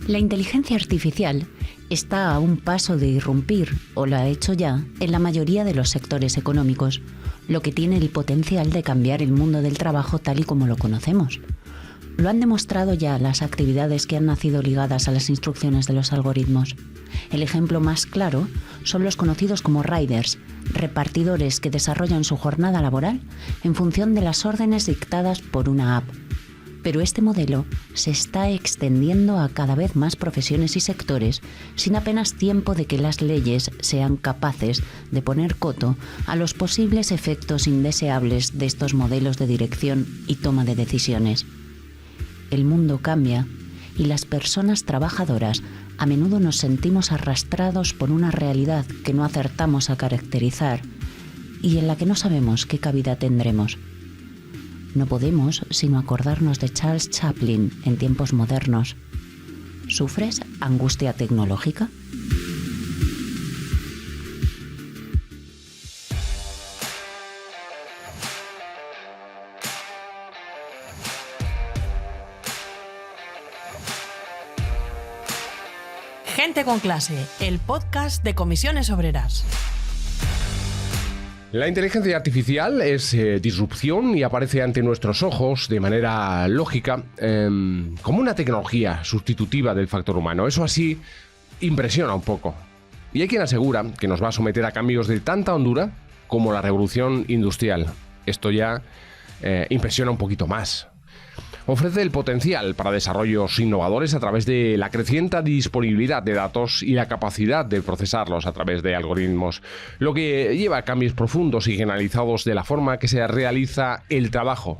La inteligencia artificial está a un paso de irrumpir, o lo ha hecho ya, en la mayoría de los sectores económicos, lo que tiene el potencial de cambiar el mundo del trabajo tal y como lo conocemos. Lo han demostrado ya las actividades que han nacido ligadas a las instrucciones de los algoritmos. El ejemplo más claro son los conocidos como riders, repartidores que desarrollan su jornada laboral en función de las órdenes dictadas por una app. Pero este modelo se está extendiendo a cada vez más profesiones y sectores sin apenas tiempo de que las leyes sean capaces de poner coto a los posibles efectos indeseables de estos modelos de dirección y toma de decisiones. El mundo cambia y las personas trabajadoras a menudo nos sentimos arrastrados por una realidad que no acertamos a caracterizar y en la que no sabemos qué cabida tendremos. No podemos sino acordarnos de Charles Chaplin en tiempos modernos. ¿Sufres angustia tecnológica? Gente con clase, el podcast de Comisiones Obreras. La inteligencia artificial es disrupción y aparece ante nuestros ojos de manera lógica como una tecnología sustitutiva del factor humano. Eso así impresiona un poco. Y hay quien asegura que nos va a someter a cambios de tanta hondura como la revolución industrial. Esto ya impresiona un poquito más. Ofrece el potencial para desarrollos innovadores a través de la creciente disponibilidad de datos y la capacidad de procesarlos a través de algoritmos, lo que lleva a cambios profundos y generalizados de la forma que se realiza el trabajo,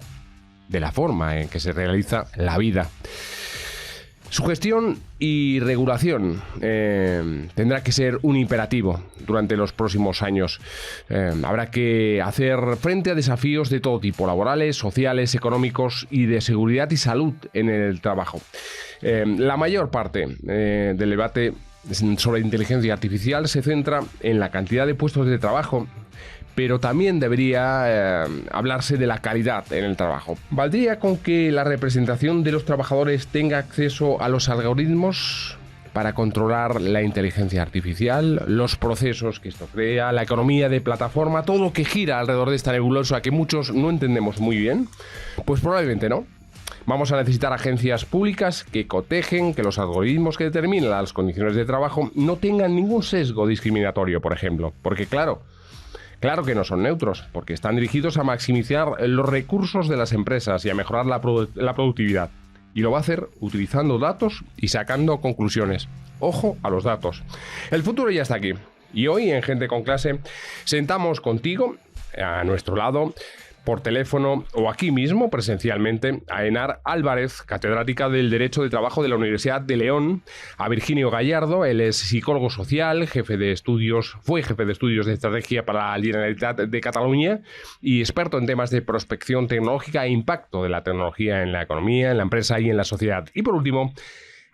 de la forma en que se realiza la vida. Su gestión y regulación tendrá que ser un imperativo durante los próximos años. Habrá que hacer frente a desafíos de todo tipo, laborales, sociales, económicos y de seguridad y salud en el trabajo. La mayor parte del debate sobre inteligencia artificial se centra en la cantidad de puestos de trabajo, pero también debería hablarse de la calidad en el trabajo. ¿Valdría con que la representación de los trabajadores tenga acceso a los algoritmos para controlar la inteligencia artificial, los procesos que esto crea, la economía de plataforma, todo lo que gira alrededor de esta nebulosa que muchos no entendemos muy bien? Pues probablemente no. Vamos a necesitar agencias públicas que cotejen que los algoritmos que determinan las condiciones de trabajo no tengan ningún sesgo discriminatorio, por ejemplo, porque claro que no son neutros, porque están dirigidos a maximizar los recursos de las empresas y a mejorar la productividad. Y lo va a hacer utilizando datos y sacando conclusiones. Ojo a los datos. El futuro ya está aquí. Y hoy en Gente con Clase sentamos contigo, a nuestro lado, por teléfono o aquí mismo presencialmente, a Henar Álvarez, catedrática del Derecho de Trabajo de la Universidad de León, a Virginio Gallardo, él es psicólogo social, fue jefe de estudios de estrategia para la Generalitat de Cataluña y experto en temas de prospección tecnológica e impacto de la tecnología en la economía, en la empresa y en la sociedad. Y por último,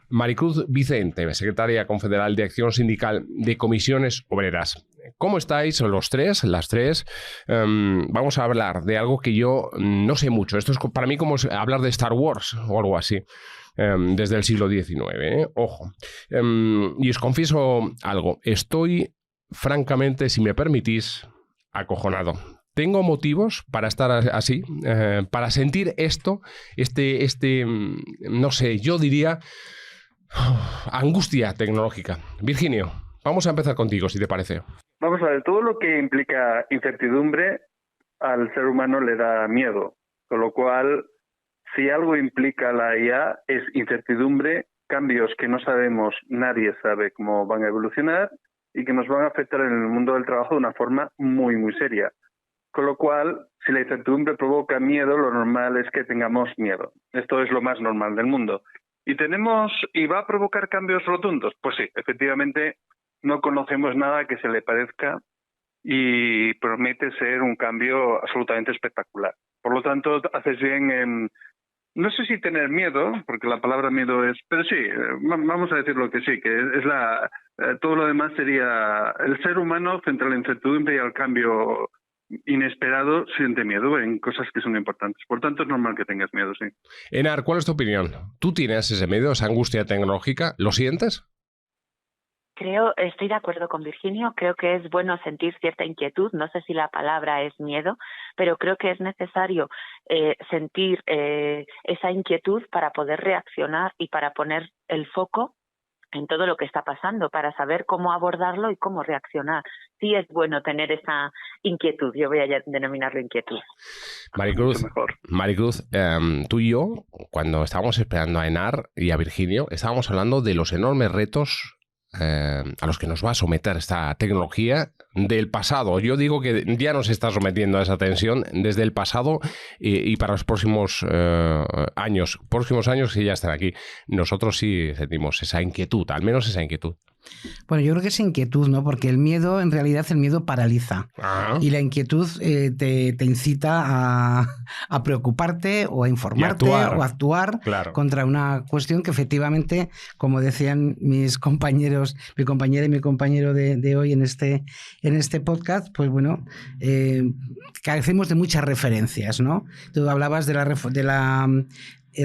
Maricruz Vicente, secretaria confederal de Acción Sindical de Comisiones Obreras. ¿Cómo estáis los tres, las tres? Vamos a hablar de algo que yo no sé mucho. Esto es para mí como hablar de Star Wars o algo así, desde el siglo XIX, ojo. Y os confieso algo, estoy francamente, si me permitís, acojonado. Tengo motivos para estar así, para sentir esto, no sé, yo diría angustia tecnológica. Virginio, vamos a empezar contigo, si te parece. Vamos a ver, todo lo que implica incertidumbre al ser humano le da miedo, con lo cual, si algo implica la IA es incertidumbre, cambios que no sabemos, nadie sabe cómo van a evolucionar y que nos van a afectar en el mundo del trabajo de una forma muy, muy seria. Con lo cual, si la incertidumbre provoca miedo, lo normal es que tengamos miedo. Esto es lo más normal del mundo. ¿Y va a provocar cambios rotundos? Pues sí, efectivamente, no conocemos nada que se le parezca y promete ser un cambio absolutamente espectacular. Por lo tanto, haces bien en, no sé si tener miedo, porque la palabra miedo es, pero sí, vamos a decirlo que sí, que es todo lo demás sería el ser humano frente a la incertidumbre y al cambio inesperado siente miedo en cosas que son importantes. Por tanto, es normal que tengas miedo, sí. Enar, ¿cuál es tu opinión? ¿Tú tienes ese miedo, esa angustia tecnológica? ¿Lo sientes? Estoy de acuerdo con Virginio, creo que es bueno sentir cierta inquietud, no sé si la palabra es miedo, pero creo que es necesario sentir esa inquietud para poder reaccionar y para poner el foco en todo lo que está pasando, para saber cómo abordarlo y cómo reaccionar. Sí es bueno tener esa inquietud, yo voy a denominarlo inquietud. Maricruz, tú y yo, cuando estábamos esperando a Enar y a Virginio, estábamos hablando de los enormes retos a los que nos va a someter esta tecnología del pasado. Yo digo que ya nos está sometiendo a esa tensión desde el pasado y para los próximos años que ya están aquí. Nosotros sí sentimos esa inquietud, al menos esa inquietud. Bueno, yo creo que es inquietud, ¿no? Porque el miedo, en realidad, el miedo paraliza. Y la inquietud te incita a preocuparte o a informarte o a actuar contra una cuestión que efectivamente, como decían mis compañeros, mi compañera y mi compañero de hoy en este podcast, pues bueno, carecemos de muchas referencias, ¿no? Tú hablabas de la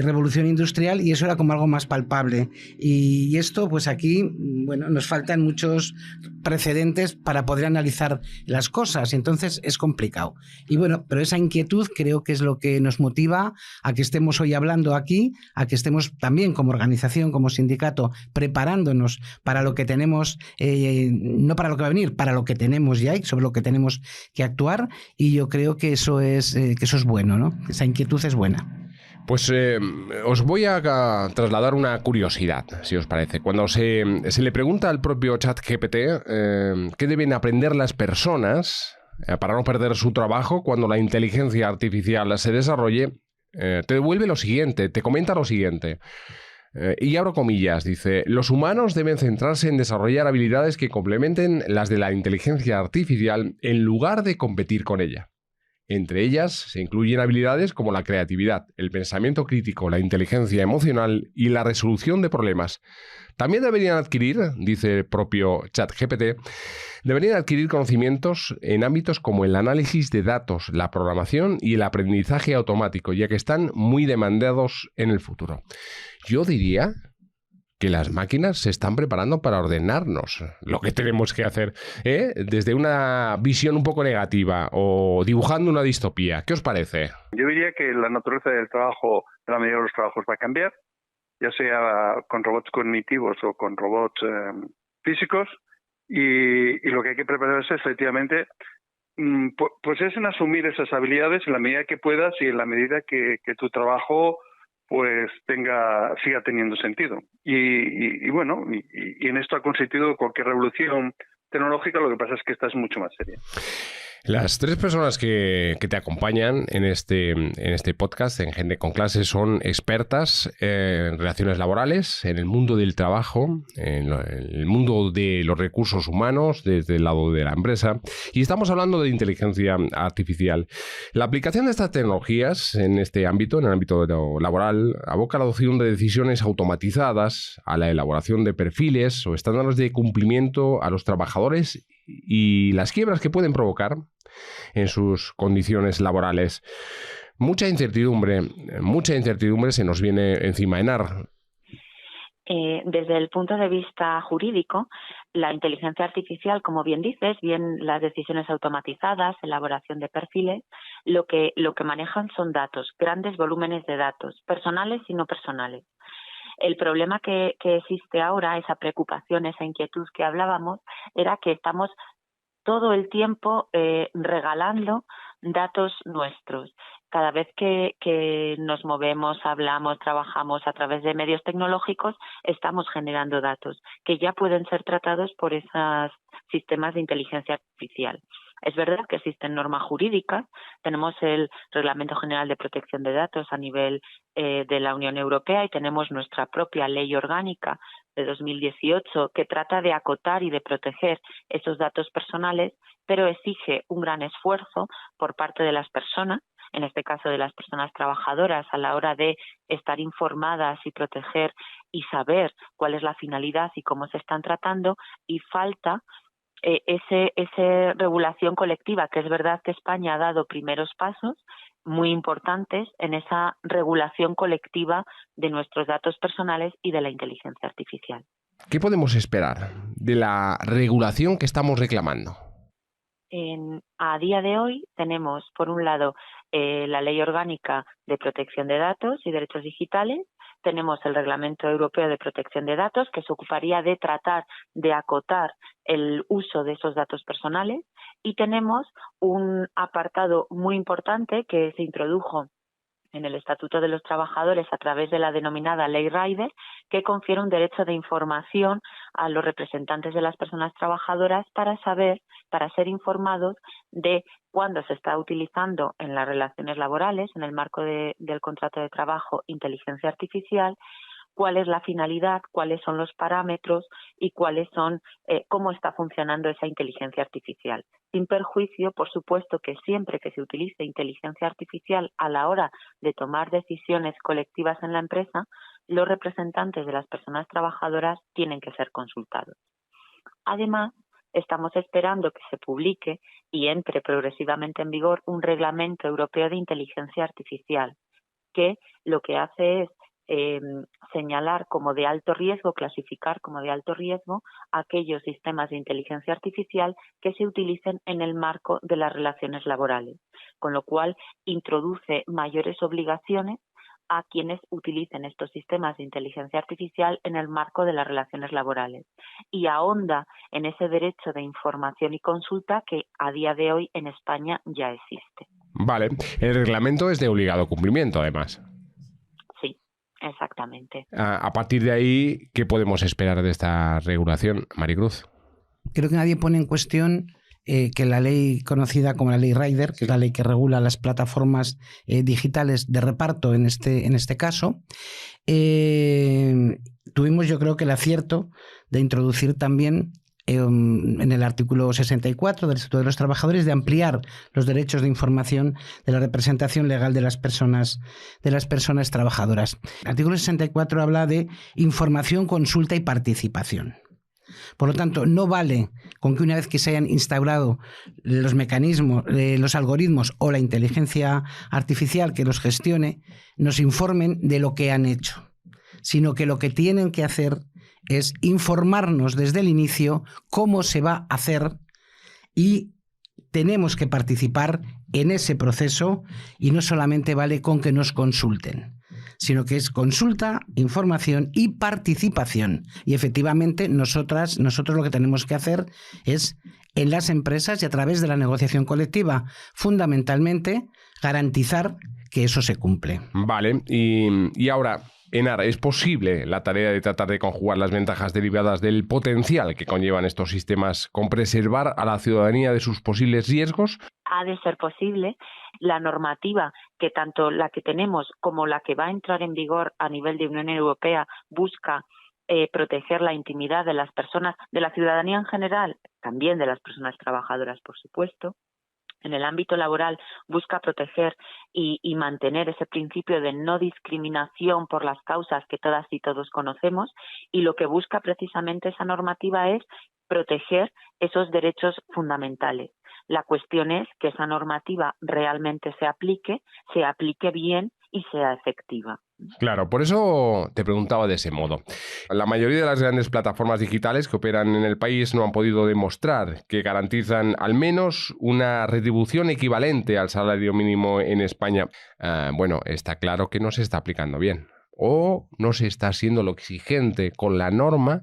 revolución industrial y eso era como algo más palpable y esto pues aquí bueno nos faltan muchos precedentes para poder analizar las cosas, entonces es complicado y bueno, pero esa inquietud creo que es lo que nos motiva a que estemos hoy hablando aquí, a que estemos también como organización, como sindicato preparándonos para lo que tenemos, no para lo que va a venir, para lo que tenemos ya y sobre lo que tenemos que actuar y yo creo que eso es bueno, ¿no? Esa inquietud es buena. Pues os voy a trasladar una curiosidad, si os parece. Cuando se le pregunta al propio ChatGPT qué deben aprender las personas para no perder su trabajo cuando la inteligencia artificial se desarrolle, te devuelve lo siguiente, te comenta lo siguiente. Y abro comillas, dice, los humanos deben centrarse en desarrollar habilidades que complementen las de la inteligencia artificial en lugar de competir con ella. Entre ellas se incluyen habilidades como la creatividad, el pensamiento crítico, la inteligencia emocional y la resolución de problemas. También deberían adquirir, dice el propio ChatGPT, deberían adquirir conocimientos en ámbitos como el análisis de datos, la programación y el aprendizaje automático, ya que están muy demandados en el futuro. Yo diría que las máquinas se están preparando para ordenarnos lo que tenemos que hacer, desde una visión un poco negativa o dibujando una distopía. ¿Qué os parece? Yo diría que la naturaleza del trabajo, de la mayoría de los trabajos, va a cambiar, ya sea con robots cognitivos o con robots físicos, y lo que hay que prepararse efectivamente pues es en asumir esas habilidades en la medida que puedas y en la medida que tu trabajo pues siga teniendo sentido. Y bueno, y en esto ha consistido cualquier revolución tecnológica, lo que pasa es que esta es mucho más seria. Las tres personas que te acompañan en este podcast, en Gente con Clase, son expertas en relaciones laborales, en el mundo del trabajo, en el mundo de los recursos humanos, desde el lado de la empresa, y estamos hablando de inteligencia artificial. La aplicación de estas tecnologías en este ámbito, en el ámbito laboral, aboca a la adopción de decisiones automatizadas, a la elaboración de perfiles o estándares de cumplimiento a los trabajadores y las quiebras que pueden provocar en sus condiciones laborales. Mucha incertidumbre se nos viene encima. Enar. Desde el punto de vista jurídico, la inteligencia artificial, como bien dices, bien las decisiones automatizadas, elaboración de perfiles, lo que manejan son datos, grandes volúmenes de datos, personales y no personales. El problema que existe ahora, esa preocupación, esa inquietud que hablábamos, era que estamos todo el tiempo regalando datos nuestros. Cada vez que nos movemos, hablamos, trabajamos a través de medios tecnológicos, estamos generando datos que ya pueden ser tratados por esos sistemas de inteligencia artificial. Es verdad que existen normas jurídicas, tenemos el Reglamento General de Protección de Datos a nivel de la Unión Europea y tenemos nuestra propia ley orgánica de 2018 que trata de acotar y de proteger esos datos personales, pero exige un gran esfuerzo por parte de las personas, en este caso de las personas trabajadoras, a la hora de estar informadas y proteger y saber cuál es la finalidad y cómo se están tratando, y falta esa regulación colectiva, que es verdad que España ha dado primeros pasos muy importantes en esa regulación colectiva de nuestros datos personales y de la inteligencia artificial. ¿Qué podemos esperar de la regulación que estamos reclamando? A día de hoy tenemos, por un lado, la Ley Orgánica de Protección de Datos y Derechos Digitales, tenemos el Reglamento Europeo de Protección de Datos, que se ocuparía de tratar de acotar el uso de esos datos personales, y tenemos un apartado muy importante que se introdujo en el Estatuto de los Trabajadores a través de la denominada Ley Rider, que confiere un derecho de información a los representantes de las personas trabajadoras para ser informados de cuándo se está utilizando en las relaciones laborales, en el marco del contrato de trabajo, inteligencia artificial, cuál es la finalidad, cuáles son los parámetros y cómo está funcionando esa inteligencia artificial. Sin perjuicio, por supuesto, que siempre que se utilice inteligencia artificial a la hora de tomar decisiones colectivas en la empresa, los representantes de las personas trabajadoras tienen que ser consultados. Además, estamos esperando que se publique y entre progresivamente en vigor un reglamento europeo de inteligencia artificial, que lo que hace es señalar como de alto riesgo, clasificar como de alto riesgo aquellos sistemas de inteligencia artificial que se utilicen en el marco de las relaciones laborales, con lo cual introduce mayores obligaciones a quienes utilicen estos sistemas de inteligencia artificial en el marco de las relaciones laborales y ahonda en ese derecho de información y consulta que a día de hoy en España ya existe. Vale, el reglamento es de obligado cumplimiento, además. Exactamente. A partir de ahí, ¿qué podemos esperar de esta regulación, Maricruz? Creo que nadie pone en cuestión que la ley conocida como la Ley Rider, que es la ley que regula las plataformas digitales de reparto en este caso, tuvimos yo creo que el acierto de introducir también en el artículo 64 del Estatuto de los Trabajadores de ampliar los derechos de información de la representación legal de las personas trabajadoras. El artículo 64 habla de información, consulta y participación. Por lo tanto, no vale con que una vez que se hayan instaurado los mecanismos, los algoritmos o la inteligencia artificial que los gestione, nos informen de lo que han hecho, sino que lo que tienen que hacer es informarnos desde el inicio cómo se va a hacer y tenemos que participar en ese proceso y no solamente vale con que nos consulten, sino que es consulta, información y participación. Y efectivamente nosotros lo que tenemos que hacer es en las empresas y a través de la negociación colectiva fundamentalmente garantizar que eso se cumple. Vale, y ahora, Henar, ¿es posible la tarea de tratar de conjugar las ventajas derivadas del potencial que conllevan estos sistemas con preservar a la ciudadanía de sus posibles riesgos? Ha de ser posible. La normativa, que tanto la que tenemos como la que va a entrar en vigor a nivel de Unión Europea, busca proteger la intimidad de las personas, de la ciudadanía en general, también de las personas trabajadoras, por supuesto. En el ámbito laboral busca proteger y mantener ese principio de no discriminación por las causas que todas y todos conocemos, y lo que busca precisamente esa normativa es proteger esos derechos fundamentales. La cuestión es que esa normativa realmente se aplique bien y sea efectiva. Claro, por eso te preguntaba de ese modo. La mayoría de las grandes plataformas digitales que operan en el país no han podido demostrar que garantizan al menos una retribución equivalente al salario mínimo en España. Bueno, está claro que no se está aplicando bien o no se está siendo lo exigente con la norma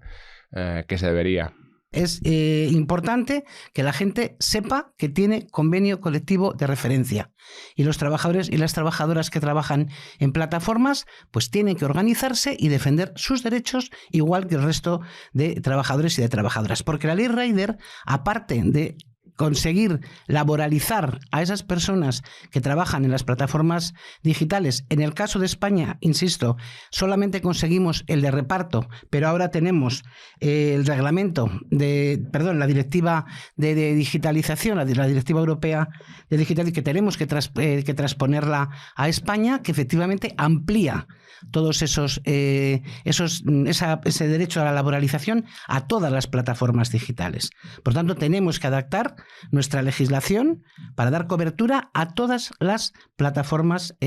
que se debería. Es importante que la gente sepa que tiene convenio colectivo de referencia y los trabajadores y las trabajadoras que trabajan en plataformas pues tienen que organizarse y defender sus derechos igual que el resto de trabajadores y de trabajadoras. Porque la Ley Rider, aparte de conseguir laboralizar a esas personas que trabajan en las plataformas digitales. En el caso de España, insisto, solamente conseguimos el de reparto, pero ahora tenemos el reglamento la directiva de digitalización, la directiva europea de digitalización, que tenemos que transponerla a España, que efectivamente amplía todos ese derecho a la laboralización a todas las plataformas digitales. Por tanto, tenemos que adaptar nuestra legislación para dar cobertura a todas las plataformas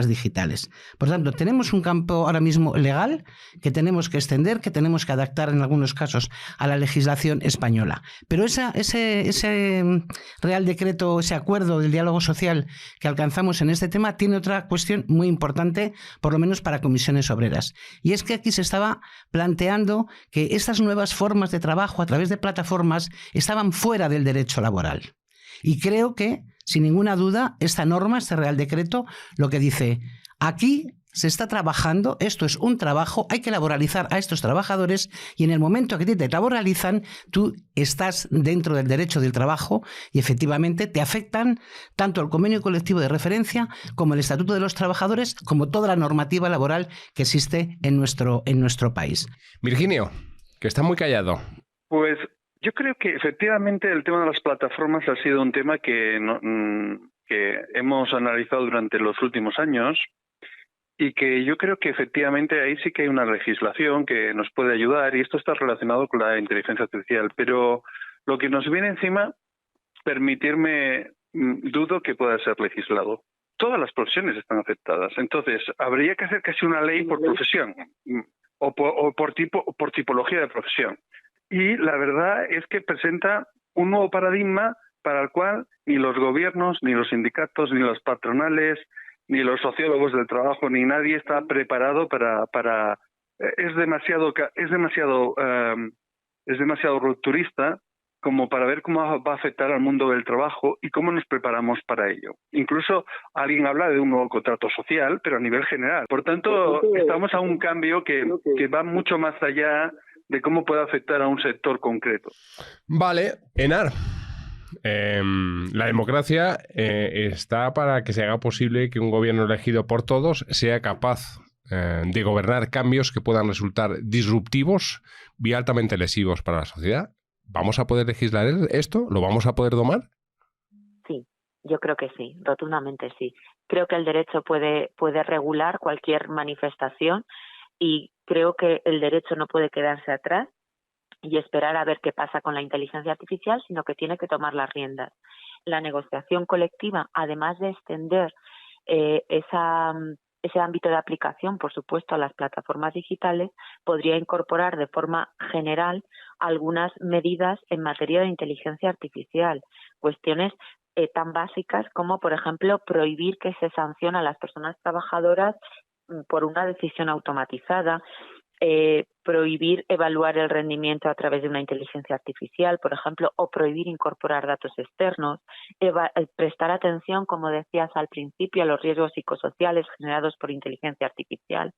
digitales. Por tanto, tenemos un campo ahora mismo legal que tenemos que extender, que tenemos que adaptar en algunos casos a la legislación española. Pero ese Real Decreto, ese acuerdo del diálogo social que alcanzamos en este tema, tiene otra cuestión muy importante, por lo menos para comisiones obreras. Y es que aquí se estaba planteando que estas nuevas formas de trabajo a través de plataformas estaban fuera del derecho laboral. Y creo que, sin ninguna duda, esta norma, este Real Decreto, lo que dice, aquí se está trabajando, esto es un trabajo, hay que laboralizar a estos trabajadores y en el momento que te laboralizan, tú estás dentro del derecho del trabajo y efectivamente te afectan tanto el convenio colectivo de referencia como el Estatuto de los Trabajadores, como toda la normativa laboral que existe en nuestro país. Virginio, que está muy callado. Pues yo creo que efectivamente el tema de las plataformas ha sido un tema que hemos analizado durante los últimos años. Y que yo creo que efectivamente ahí sí que hay una legislación que nos puede ayudar y esto está relacionado con la inteligencia artificial. Pero lo que nos viene encima, permitirme, dudo que pueda ser legislado. Todas las profesiones están afectadas. Entonces, habría que hacer casi una ley por profesión o por tipología de profesión. Y la verdad es que presenta un nuevo paradigma para el cual ni los gobiernos, ni los sindicatos, ni los patronales, ni los sociólogos del trabajo, ni nadie está preparado para es demasiado rupturista como para ver cómo va a afectar al mundo del trabajo y cómo nos preparamos para ello. Incluso alguien habla de un nuevo contrato social, pero a nivel general. Por tanto, estamos a un cambio que va mucho más allá de cómo puede afectar a un sector concreto. Vale, Enar. La democracia está para que se haga posible que un gobierno elegido por todos sea capaz de gobernar cambios que puedan resultar disruptivos y altamente lesivos para la sociedad. ¿Vamos a poder legislar esto? ¿Lo vamos a poder domar? Sí, yo creo que sí, rotundamente sí. Creo que el derecho puede regular cualquier manifestación y creo que el derecho no puede quedarse atrás y esperar a ver qué pasa con la inteligencia artificial, sino que tiene que tomar las riendas. La negociación colectiva, además de extender ese ámbito de aplicación, por supuesto, a las plataformas digitales, podría incorporar de forma general algunas medidas en materia de inteligencia artificial, cuestiones tan básicas como, por ejemplo, prohibir que se sancione a las personas trabajadoras por una decisión automatizada, prohibir evaluar el rendimiento a través de una inteligencia artificial, por ejemplo, o prohibir incorporar datos externos, prestar atención, como decías al principio, a los riesgos psicosociales generados por inteligencia artificial,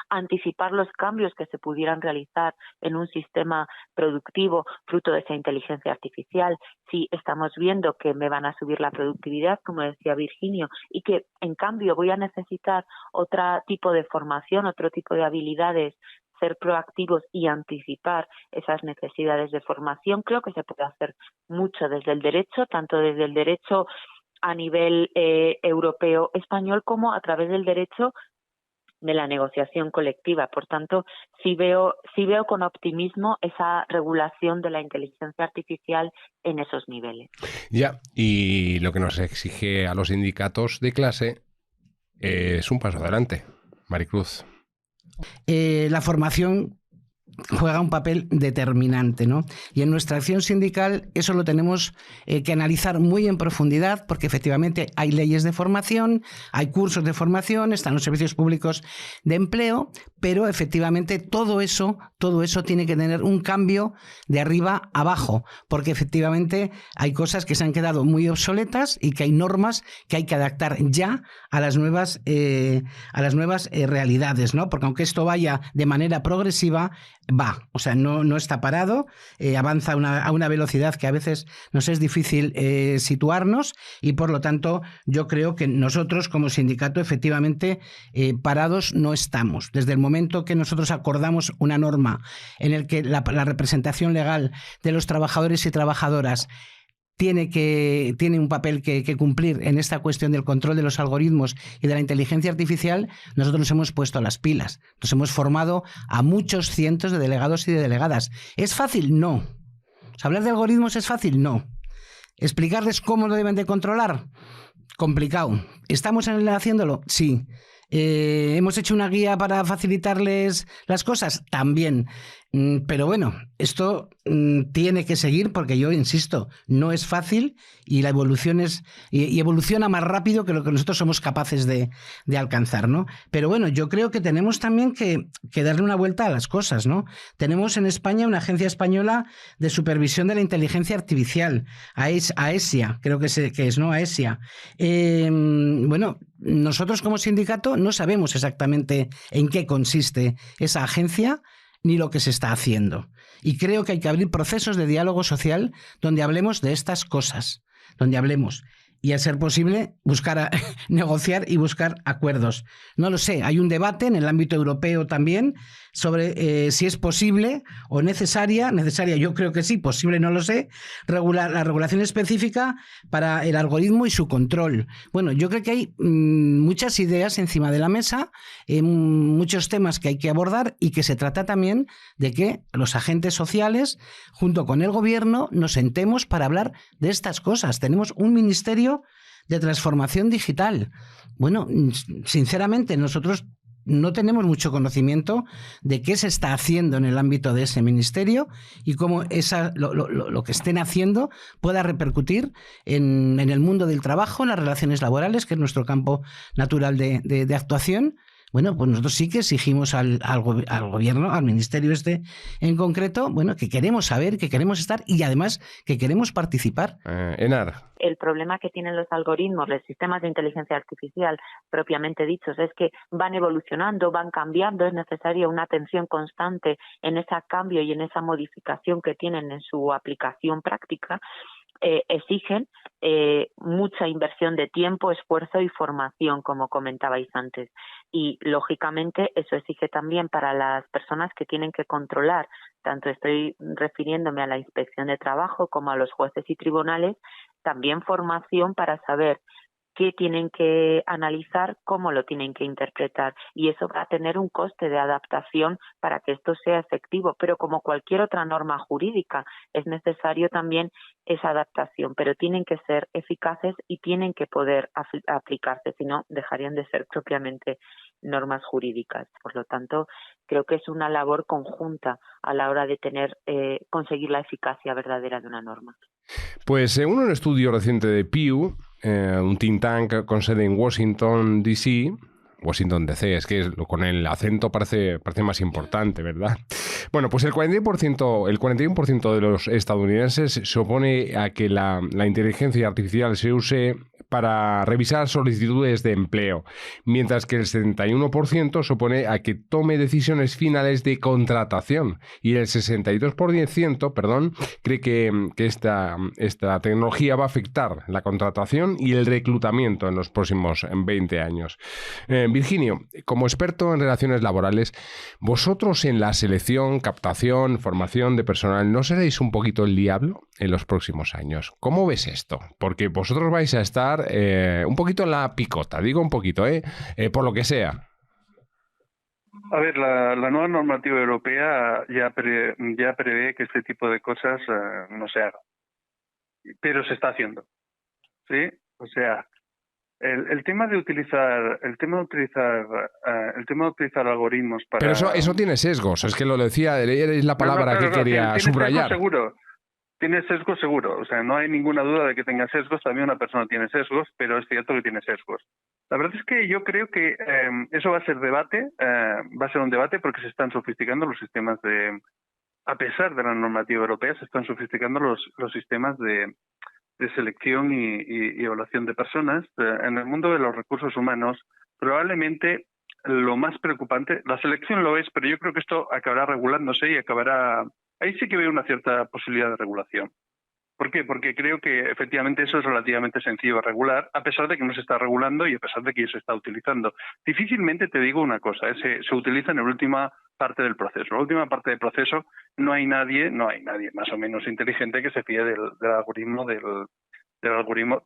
anticipar los cambios que se pudieran realizar en un sistema productivo fruto de esa inteligencia artificial. Si estamos viendo que me van a subir la productividad, como decía Virginio, y que en cambio voy a necesitar otro tipo de formación, otro tipo de habilidades, ser proactivos y anticipar esas necesidades de formación, creo que se puede hacer mucho desde el derecho, tanto desde el derecho a nivel europeo español como a través del derecho de la negociación colectiva. Por tanto, sí veo con optimismo esa regulación de la inteligencia artificial en esos niveles. Ya, y lo que nos exige a los sindicatos de clase es un paso adelante. Maricruz. La formación juega un papel determinante, ¿no? Y en nuestra acción sindical eso lo tenemos que analizar muy en profundidad, porque efectivamente hay leyes de formación, hay cursos de formación, están los servicios públicos de empleo, pero efectivamente todo eso tiene que tener un cambio de arriba abajo, porque efectivamente hay cosas que se han quedado muy obsoletas y que hay normas que hay que adaptar ya a las nuevas realidades, ¿no? Porque aunque esto vaya de manera progresiva, va, o sea, no está parado, avanza a una velocidad que a veces nos es difícil situarnos y por lo tanto yo creo que nosotros como sindicato efectivamente parados no estamos. Desde el momento que nosotros acordamos una norma en el que la representación legal de los trabajadores y trabajadoras tiene un papel que cumplir en esta cuestión del control de los algoritmos y de la inteligencia artificial, nosotros nos hemos puesto las pilas. Nos hemos formado a muchos cientos de delegados y de delegadas. ¿Es fácil? No. ¿Hablar de algoritmos es fácil? No. ¿Explicarles cómo lo deben de controlar? Complicado. ¿Estamos haciéndolo? Sí. ¿Hemos hecho una guía para facilitarles las cosas? También. Pero bueno, esto tiene que seguir porque yo insisto, no es fácil y la evolución y evoluciona más rápido que lo que nosotros somos capaces de alcanzar, ¿no? Pero bueno, yo creo que tenemos también que darle una vuelta a las cosas, ¿no? Tenemos en España una agencia española de supervisión de la inteligencia artificial, AESIA, creo que es, ¿no? AESIA. Bueno, nosotros como sindicato no sabemos exactamente en qué consiste esa agencia ni lo que se está haciendo. Y creo que hay que abrir procesos de diálogo social donde hablemos de estas cosas, donde hablemos y, a ser posible, negociar y buscar acuerdos. No lo sé, hay un debate en el ámbito europeo también sobre si es posible o necesaria, yo creo que sí, posible no lo sé, la regulación específica para el algoritmo y su control. Bueno, yo creo que hay muchas ideas encima de la mesa, muchos temas que hay que abordar y que se trata también de que los agentes sociales, junto con el gobierno, nos sentemos para hablar de estas cosas. Tenemos un ministerio de transformación digital. Bueno, sinceramente, nosotros no tenemos mucho conocimiento de qué se está haciendo en el ámbito de ese ministerio y cómo lo que estén haciendo pueda repercutir en el mundo del trabajo, en las relaciones laborales, que es nuestro campo natural de actuación. Bueno, pues nosotros sí que exigimos al gobierno, al ministerio en concreto, bueno, que queremos saber, que queremos estar y además que queremos participar. Enar. El problema que tienen los algoritmos, los sistemas de inteligencia artificial propiamente dichos, es que van evolucionando, van cambiando, es necesaria una atención constante en ese cambio y en esa modificación que tienen en su aplicación práctica. Exigen mucha inversión de tiempo, esfuerzo y formación, como comentabais antes. Y, lógicamente, eso exige también para las personas que tienen que controlar, tanto estoy refiriéndome a la inspección de trabajo como a los jueces y tribunales, también formación para saber qué tienen que analizar, cómo lo tienen que interpretar. Y eso va a tener un coste de adaptación para que esto sea efectivo. Pero como cualquier otra norma jurídica, es necesario también esa adaptación. Pero tienen que ser eficaces y tienen que poder aplicarse, si no, dejarían de ser propiamente normas jurídicas. Por lo tanto, creo que es una labor conjunta a la hora de conseguir la eficacia verdadera de una norma. Pues según un estudio reciente de Pew, un think tank con sede en Washington DC, es que con el acento parece más importante, ¿verdad? Bueno, pues el 41% de los estadounidenses se opone a que la inteligencia artificial se use para revisar solicitudes de empleo, mientras que el 71% se opone a que tome decisiones finales de contratación y el 62% cree que esta tecnología va a afectar la contratación y el reclutamiento en los próximos 20 años. Virginio, como experto en relaciones laborales, vosotros en la selección, captación, formación de personal, ¿no seréis un poquito el diablo en los próximos años? ¿Cómo ves esto? Porque vosotros vais a estar un poquito en la picota, digo un poquito, por lo que sea. A ver, la nueva normativa europea ya prevé que este tipo de cosas no se hagan, pero se está haciendo, ¿sí? O sea, el tema de utilizar algoritmos para... Pero eso tiene sesgos, es que lo decía, es la palabra que quería subrayar. Tiene sesgo seguro, o sea, no hay ninguna duda de que tenga sesgos, también una persona tiene sesgos, pero es cierto que tiene sesgos. La verdad es que yo creo que eso va a ser un debate porque se están sofisticando los sistemas a pesar de la normativa europea, se están sofisticando los sistemas de selección y evaluación de personas. En el mundo de los recursos humanos, probablemente lo más preocupante. La selección lo es, pero yo creo que esto acabará regulándose y acabará... Ahí sí que veo una cierta posibilidad de regulación. ¿Por qué? Porque creo que efectivamente eso es relativamente sencillo de regular, a pesar de que no se está regulando y a pesar de que se está utilizando. Difícilmente te digo una cosa, se utiliza en la última parte del proceso. En la última parte del proceso no hay nadie más o menos inteligente que se fíe del algoritmo del algoritmo.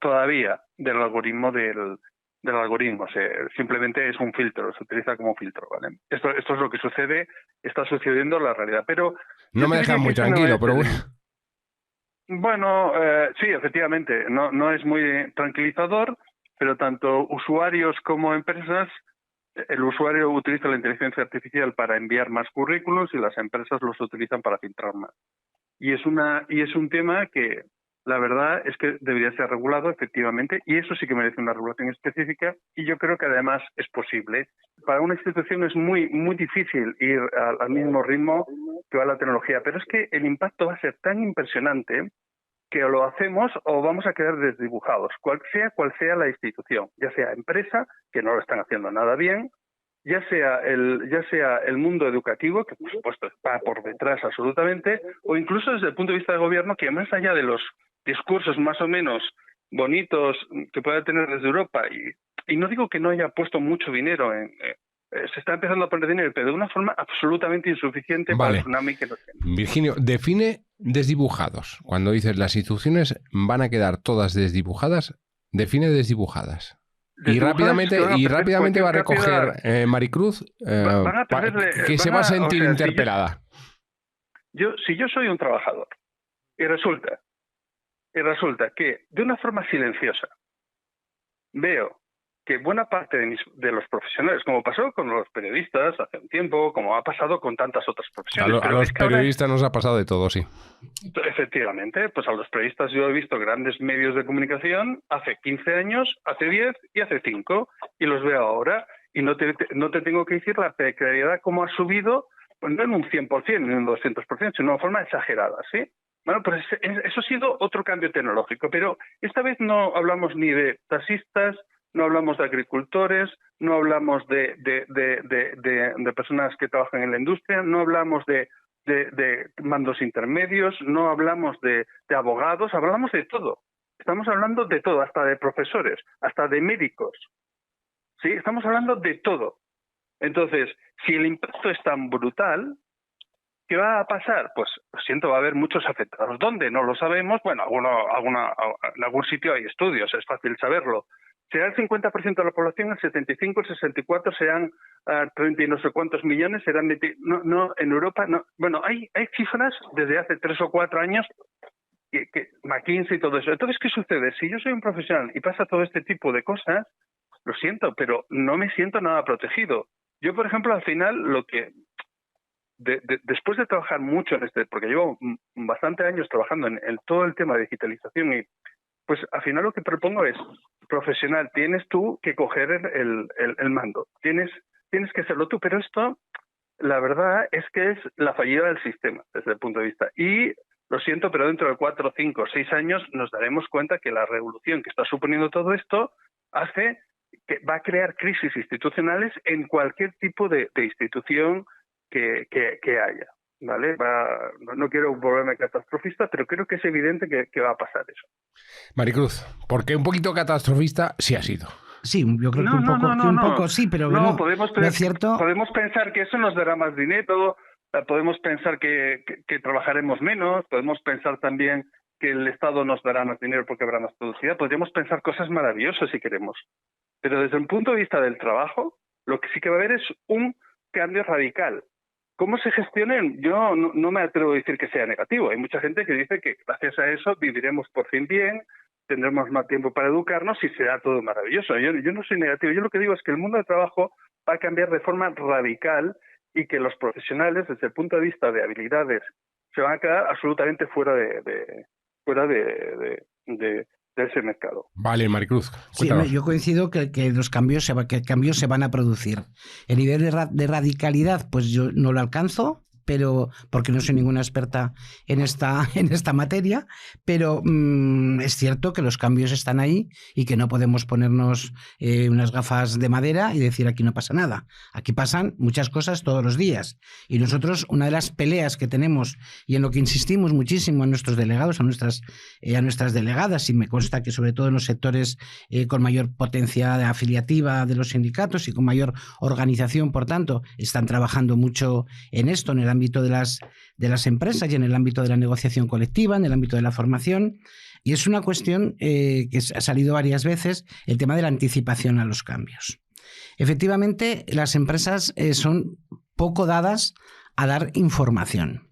Simplemente es un filtro, se utiliza como filtro, ¿vale? Esto es lo que sucede, está sucediendo en la realidad. Pero no me deja muy tranquilo, pero bueno. Bueno, sí, efectivamente, no es muy tranquilizador, pero tanto usuarios como empresas, el usuario utiliza la inteligencia artificial para enviar más currículos y las empresas los utilizan para filtrar más. Y es un tema que la verdad es que debería ser regulado efectivamente, y eso sí que merece una regulación específica, y yo creo que además es posible. Para una institución es muy difícil ir al mismo ritmo que va la tecnología, pero es que el impacto va a ser tan impresionante que o lo hacemos o vamos a quedar desdibujados, cual sea la institución, ya sea empresa, que no lo están haciendo nada bien, ya sea el mundo educativo, que por supuesto está por detrás absolutamente, o incluso desde el punto de vista del gobierno, que más allá de los discursos más o menos bonitos que pueda tener desde Europa, y no digo que no haya puesto mucho dinero se está empezando a poner dinero, pero de una forma absolutamente insuficiente para el tsunami que nos tiene. Virginio, define desdibujados. Cuando dices las instituciones van a quedar todas desdibujadas, define desdibujadas. Y rápidamente va a recoger Maricruz, que se va a sentir interpelada. Si yo soy un trabajador y resulta que de una forma silenciosa veo que buena parte de los profesionales, como pasó con los periodistas hace un tiempo, como ha pasado con tantas otras profesiones. A los periodistas nos ha pasado de todo, sí. Efectivamente, pues a los periodistas yo he visto grandes medios de comunicación hace 15 años, hace 10 y hace 5, y los veo ahora, y no te tengo que decir la precariedad cómo ha subido, pues no en un 100%, ni en un 200%, sino de una forma exagerada, ¿sí? Bueno, pues eso ha sido otro cambio tecnológico, pero esta vez no hablamos ni de taxistas, no hablamos de agricultores, no hablamos de personas que trabajan en la industria, no hablamos de mandos intermedios, no hablamos de abogados, hablamos de todo. Estamos hablando de todo, hasta de profesores, hasta de médicos. ¿Sí? Estamos hablando de todo. Entonces, si el impacto es tan brutal, ¿qué va a pasar? Pues lo siento, va a haber muchos afectados. ¿Dónde? No lo sabemos. Bueno, en algún sitio hay estudios, es fácil saberlo. Será el 50% de la población, el 75, el 64 serán 30 y no sé cuántos millones, serán 20, no en Europa no. Bueno, hay cifras desde hace 3 o 4 años que McKinsey y todo eso. Entonces, ¿qué sucede? Si yo soy un profesional y pasa todo este tipo de cosas, lo siento, pero no me siento nada protegido. Yo, por ejemplo, al final, después de trabajar mucho en porque llevo bastante años trabajando en todo el tema de digitalización, y pues al final lo que propongo es, profesional, tienes tú que coger el mando, tienes que hacerlo tú, pero esto, la verdad es que es la fallida del sistema desde el punto de vista. Y lo siento, pero dentro de 4, 5, 6 años nos daremos cuenta que la revolución que está suponiendo todo esto hace que va a crear crisis institucionales en cualquier tipo de institución que haya. ¿Vale? No quiero volverme catastrofista, pero creo que es evidente que va a pasar eso. Maricruz, porque un poquito catastrofista sí ha sido. Sí, yo creo que un poco sí, pero no es cierto. Podemos pensar que eso nos dará más dinero, podemos pensar que trabajaremos menos, podemos pensar también que el Estado nos dará más dinero porque habrá más productividad, podríamos pensar cosas maravillosas si queremos. Pero desde el punto de vista del trabajo, lo que sí que va a haber es un cambio radical. ¿Cómo se gestionen? Yo no me atrevo a decir que sea negativo. Hay mucha gente que dice que gracias a eso viviremos por fin bien, tendremos más tiempo para educarnos y será todo maravilloso. Yo no soy negativo. Yo lo que digo es que el mundo del trabajo va a cambiar de forma radical y que los profesionales, desde el punto de vista de habilidades, se van a quedar absolutamente fuera de ese mercado. Vale, Maricruz. Sí, yo coincido que los cambios se van a producir. El nivel de radicalidad, pues yo no lo alcanzo, pero porque no soy ninguna experta en esta materia, pero es cierto que los cambios están ahí y que no podemos ponernos unas gafas de madera y decir aquí no pasa nada. Aquí pasan muchas cosas todos los días. Y nosotros, una de las peleas que tenemos y en lo que insistimos muchísimo a nuestros delegados, a nuestras delegadas, y me consta que sobre todo en los sectores con mayor potencia afiliativa de los sindicatos y con mayor organización, por tanto, están trabajando mucho en esto, en el ámbito de las empresas y en el ámbito de la negociación colectiva, en el ámbito de la formación. Y es una cuestión que ha salido varias veces, el tema de la anticipación a los cambios. Efectivamente, las empresas son poco dadas a dar información.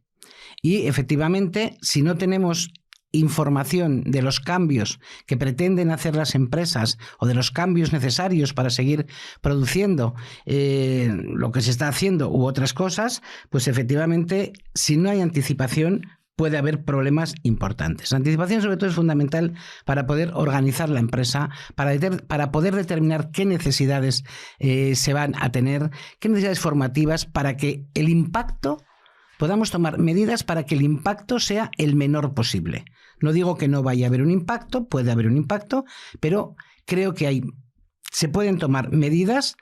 Y efectivamente, si no tenemos información de los cambios que pretenden hacer las empresas o de los cambios necesarios para seguir produciendo lo que se está haciendo u otras cosas, pues efectivamente, si no hay anticipación, puede haber problemas importantes. La anticipación, sobre todo, es fundamental para poder organizar la empresa, para poder determinar qué necesidades se van a tener, qué necesidades formativas, para que el impacto... podamos tomar medidas para que el impacto sea el menor posible. No digo que no vaya a haber un impacto, puede haber un impacto, pero creo que se pueden tomar medidas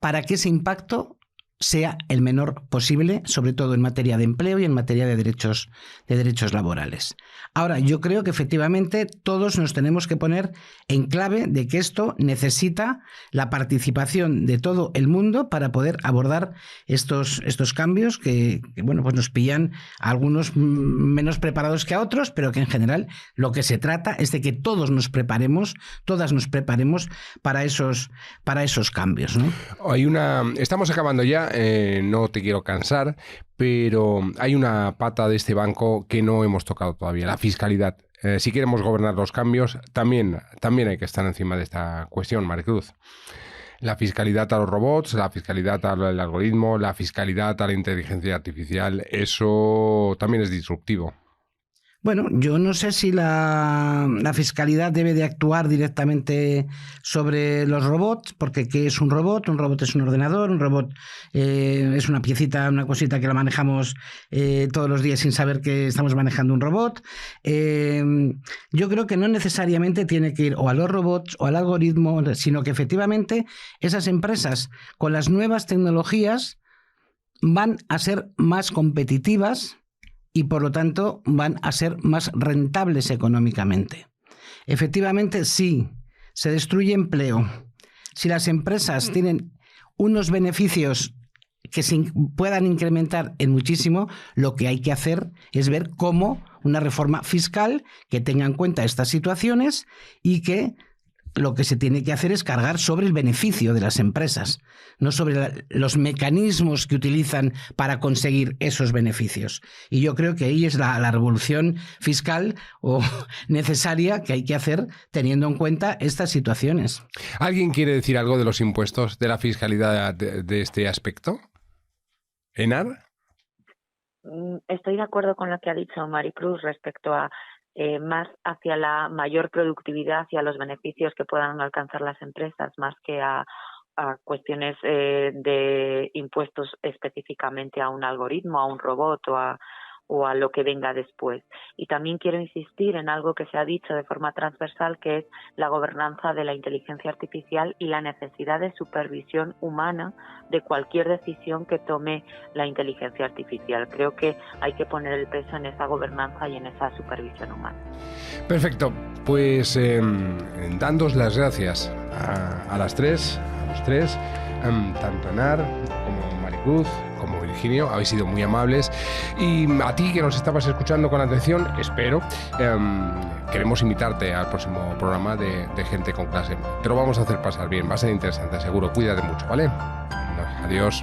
para que ese impacto sea el menor posible, sobre todo en materia de empleo y en materia de derechos laborales. Ahora, yo creo que efectivamente todos nos tenemos que poner en clave de que esto necesita la participación de todo el mundo para poder abordar estos cambios que bueno, pues nos pillan a algunos menos preparados que a otros, pero que en general lo que se trata es de que todas nos preparemos para esos cambios, ¿no? Estamos acabando ya. No te quiero cansar, pero hay una pata de este banco que no hemos tocado todavía, la fiscalidad. Si queremos gobernar los cambios, también hay que estar encima de esta cuestión, Maricruz. La fiscalidad a los robots, la fiscalidad al algoritmo, la fiscalidad a la inteligencia artificial, eso también es disruptivo. Bueno, yo no sé si la fiscalidad debe de actuar directamente sobre los robots, porque ¿qué es un robot? Un robot es un ordenador, un robot es una piecita, una cosita que la manejamos todos los días sin saber que estamos manejando un robot. Yo creo que no necesariamente tiene que ir o a los robots o al algoritmo, sino que efectivamente esas empresas con las nuevas tecnologías van a ser más competitivas y por lo tanto van a ser más rentables económicamente. Efectivamente, sí, se destruye empleo. Si las empresas tienen unos beneficios que se puedan incrementar en muchísimo, lo que hay que hacer es ver cómo una reforma fiscal que tenga en cuenta estas situaciones y que lo que se tiene que hacer es cargar sobre el beneficio de las empresas, no sobre los mecanismos que utilizan para conseguir esos beneficios. Y yo creo que ahí es la revolución fiscal necesaria que hay que hacer teniendo en cuenta estas situaciones. ¿Alguien quiere decir algo de los impuestos, de la fiscalidad de este aspecto? ¿Enar? Estoy de acuerdo con lo que ha dicho Maricruz respecto a más hacia la mayor productividad y a los beneficios que puedan alcanzar las empresas, más que a cuestiones de impuestos específicamente a un algoritmo, a un robot o a lo que venga después. Y también quiero insistir en algo que se ha dicho de forma transversal, que es la gobernanza de la inteligencia artificial y la necesidad de supervisión humana de cualquier decisión que tome la inteligencia artificial. Creo que hay que poner el peso en esa gobernanza y en esa supervisión humana. Perfecto. Pues dándos las gracias a los tres, tanto Enar como Maricruz, como Virginio, habéis sido muy amables, y a ti que nos estabas escuchando con atención, espero, queremos invitarte al próximo programa de Gente con Clase. Te lo vamos a hacer pasar bien, va a ser interesante, seguro. Cuídate mucho, ¿vale? Adiós.